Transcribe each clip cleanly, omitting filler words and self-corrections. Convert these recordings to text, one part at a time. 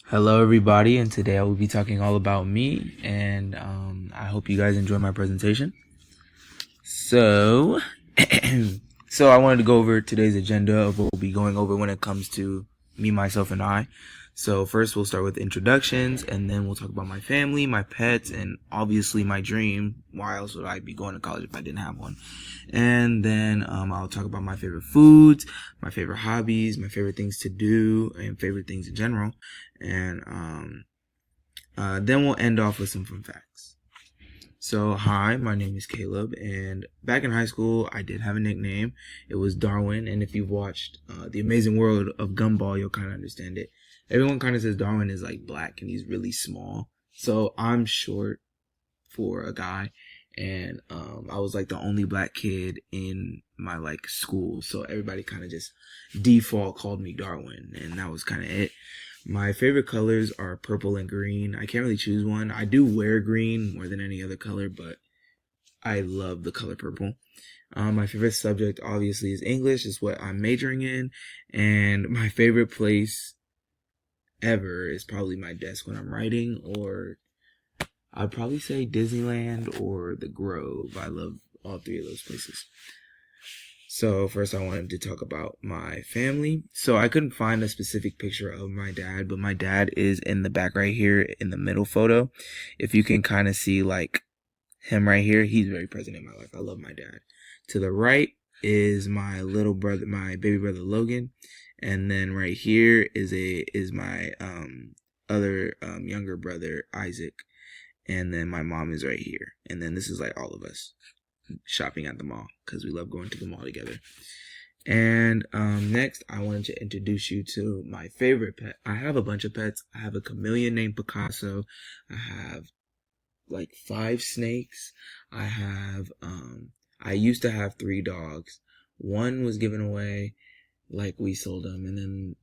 Hello, everybody, and today I will be talking all about me, and I hope you guys enjoy my presentation. So, so I wanted to go over today's agenda of what we'll be going over when it comes to me, myself, and I. So first, we'll start with introductions, and then we'll talk about my family, my pets, and obviously my dream. Why else would I be going to college if I didn't have one? And then I'll talk about my favorite foods, my favorite hobbies, my favorite things to do, and favorite things in general. And then we'll end off with some fun facts. So, hi, my name is Caleb, and back in high school, I did have a nickname. It was Darwin, and if you've watched The Amazing World of Gumball, you'll kind of understand it. Everyone kind of says Darwin is like black and he's really small. So, I'm short for a guy, and I was like the only black kid in my like school, so everybody kind of just default called me Darwin, and that was kind of it. My favorite colors are purple and green. I can't really choose one. I do wear green more than any other color, but I love the color purple. My favorite subject obviously is English, is what I'm majoring in, and my favorite place ever is probably my desk when I'm writing, or I'd probably say Disneyland or the Grove. I love all three of those places. So first I wanted to talk about my family. So I couldn't find a specific picture of my dad, but my dad is in the back right here in the middle photo. If you can kind of see like him right here, he's very present in my life. I love my dad. To the right is my little brother, my baby brother Logan, and then right here is my other younger brother Isaac, and then my mom is right here, and then this is like all of us shopping at the mall because we love going to the mall together. And next, I wanted to introduce you to my favorite pet. I have a bunch of pets. I have a chameleon named Picasso. I have like 5 snakes. I used to have 3 dogs. One was given away, like we sold them, and then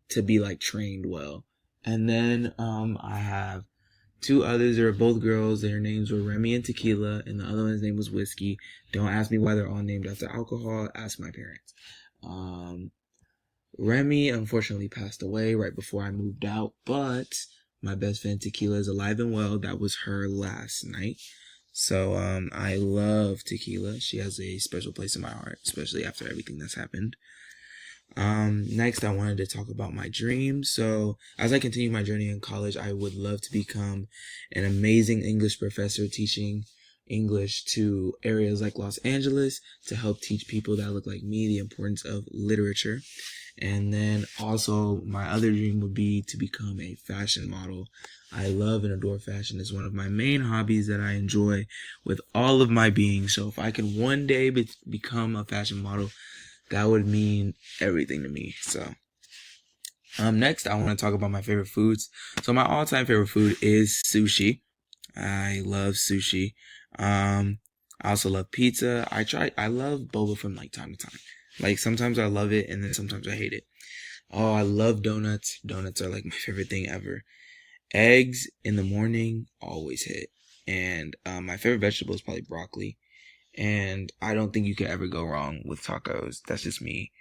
to be like trained well. And then I have 2 others. They were both girls. Their names were Remy and Tequila, and the other one's name was Whiskey. Don't ask me why they're all named after alcohol. Ask my parents. Um, Remy unfortunately passed away right before I moved out, but my best friend Tequila is alive and well. That was her last night. So I love Tequila. She has a special place in my heart, especially after everything that's happened. Next, I wanted to talk about my dreams. So, as I continue my journey in college, I would love to become an amazing English professor teaching English to areas like Los Angeles to help teach people that look like me the importance of literature. And then also, my other dream would be to become a fashion model. I love and adore fashion. It's one of my main hobbies that I enjoy with all of my being. So, if I can one day become a fashion model, that would mean everything to me. So, next I want to talk about my favorite foods. So my all-time favorite food is sushi. I love sushi. I also love pizza. I love boba from like time to time. Like sometimes I love it and then sometimes I hate it. Oh, I love donuts. Donuts are like my favorite thing ever. Eggs in the morning always hit. And my favorite vegetable is probably broccoli. And I don't think you could ever go wrong with tacos. That's just me.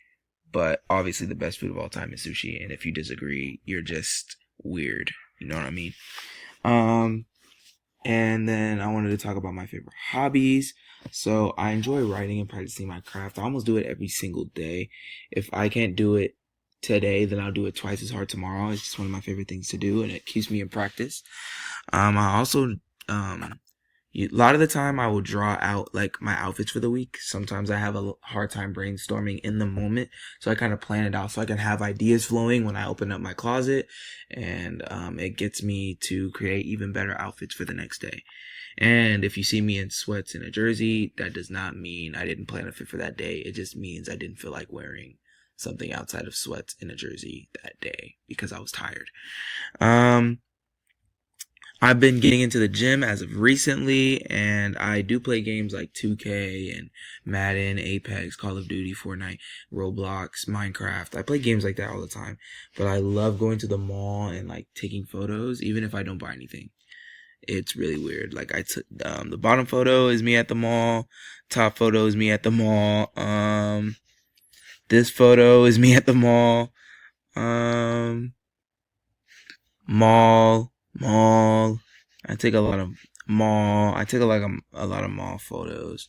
But obviously the best food of all time is sushi. And if you disagree, you're just weird. You know what I mean? Um, and then I wanted to talk about my favorite hobbies. So I enjoy writing and practicing my craft. I almost do it every single day. If I can't do it today, then I'll do it twice as hard tomorrow. It's just one of my favorite things to do, and it keeps me in practice. I also a lot of the time I will draw out like my outfits for the week. Sometimes I have a hard time brainstorming in the moment, so I kind of plan it out so I can have ideas flowing when I open up my closet, and it gets me to create even better outfits for the next day. And if you see me in sweats and a jersey, that does not mean I didn't plan a fit for that day. It just means I didn't feel like wearing something outside of sweats and a jersey that day because I was tired. Um, I've been getting into the gym as of recently, and I do play games like 2K and Madden, Apex, Call of Duty, Fortnite, Roblox, Minecraft. I play games like that all the time, but I love going to the mall and like taking photos, even if I don't buy anything. It's really weird. Like I took the bottom photo is me at the mall, top photo is me at the mall. This photo is me at the mall. Um, Mall. I take a lot of mall. I take a lot of mall photos.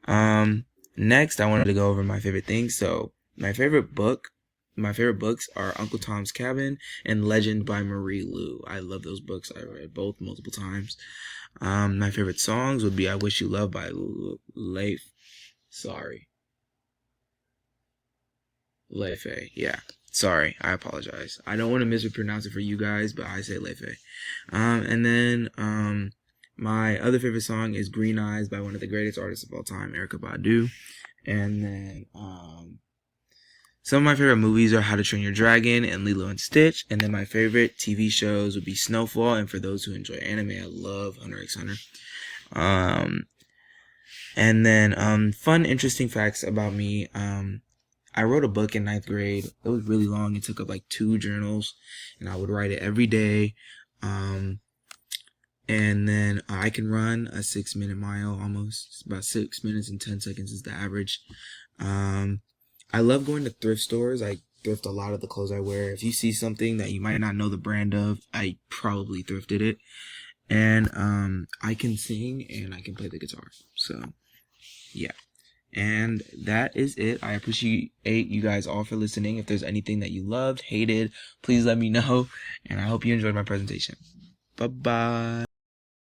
Um, Next, I wanted to go over my favorite things. So, my favorite books are Uncle Tom's Cabin and Legend by Marie Lu. I love those books. I read both multiple times. My favorite songs would be I Wish You Love by Leif. Sorry. Lefe. Yeah. Sorry. I apologize. I don't want to mispronounce it for you guys, but I say Lefe. And then, my other favorite song is Green Eyes by one of the greatest artists of all time, Erykah Badu. And then, some of my favorite movies are How to Train Your Dragon and Lilo and Stitch. And then my favorite TV shows would be Snowfall. And for those who enjoy anime, I love Hunter x Hunter. And then, fun, interesting facts about me. I wrote a book in ninth grade. It was really long. It took up like 2 journals, and I would write it every day. And then I can run a 6-minute mile almost. It's about 6 minutes and 10 seconds is the average. I love going to thrift stores. I thrift a lot of the clothes I wear. If you see something that you might not know the brand of, I probably thrifted it. And I can sing and I can play the guitar. So, yeah. And that is it. I appreciate you guys all for listening. If there's anything that you loved, hated, please let me know. And I hope you enjoyed my presentation. Bye-bye.